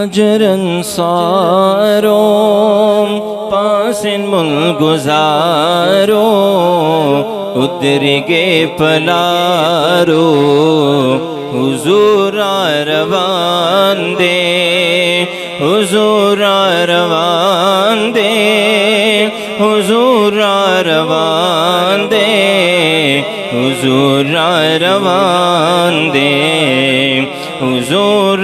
مہاجر انصاروں پاسن مل گزاروں ادھر گے پلارو حضور روان دے حضور روان دے حضور روان دے حضور روان دے حضور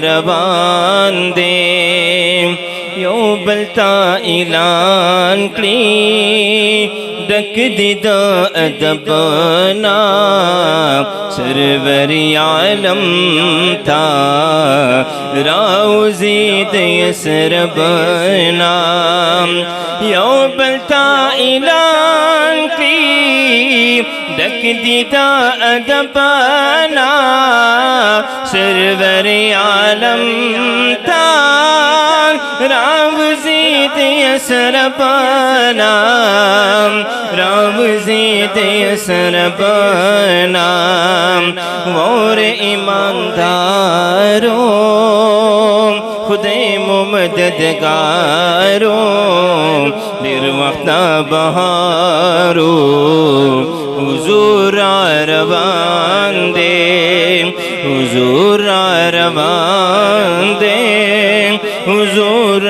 روان دے یو بلتا اعلان کری ڈک دیدا ادبنا سرور عالم تا راوزی دیسربنا یو بلتا اعلان کی ڈک دیدا ادبنا سرور عالم تا راوزی دیسربنا راوزی دیسربنا اور ایمانداروں خدے ممددگاروں دیر وقت بہارو حضور روان دے حضور روان دے حضور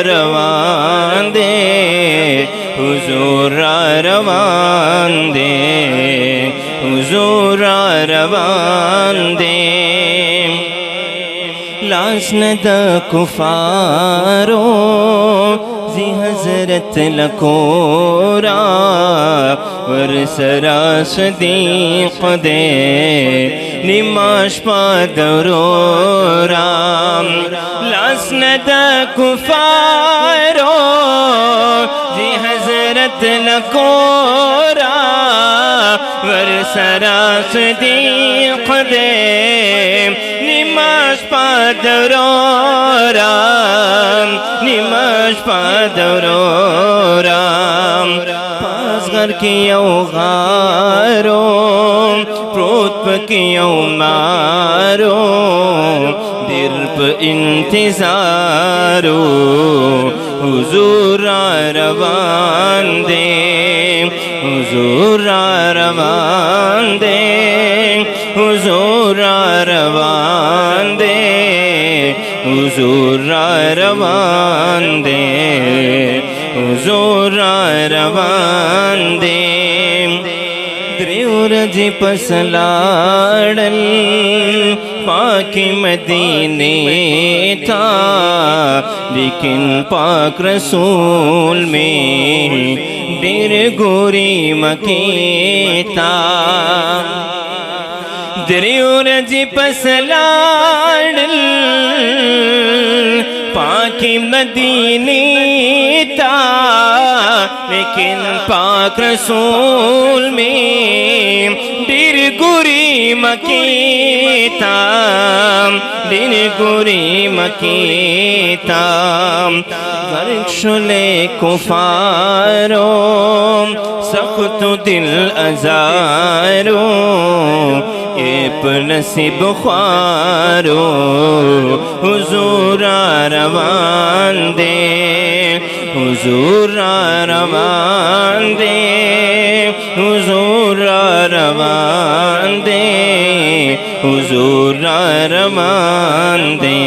روان دے حضور روان دے حضور روان دے لاسند کفاروں زی حضرت لکورا ورسرا صدیق دے نماش پادرورا لاسند کفاروں زی حضرت لکورا ورسرا صدیق دے نماش پادرورا نماش پادرورا پاس گھر کی یو غاروں پروت پکی یو ماروں دیر پا انتظاروں حضور روان دے حضور روان دے حضور روان دے حضور روان دے حضور روان دے دریور جی پسلاڑل پاکی مدینے تھا لیکن پاک رسول میں دیر گوری مکی تا دریور جی پسلاڑل پاکی مدینے تا لیکن پاک رسول میں دیر گوری مکی تا دیر گوری مکی تا غرق شلے کفاروں سخت دل ازاروں اے نصیب خوارو حضور روان دے حضور روان دے حضور روان دے حضور روان دے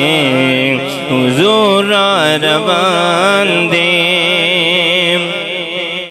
حضور روان دے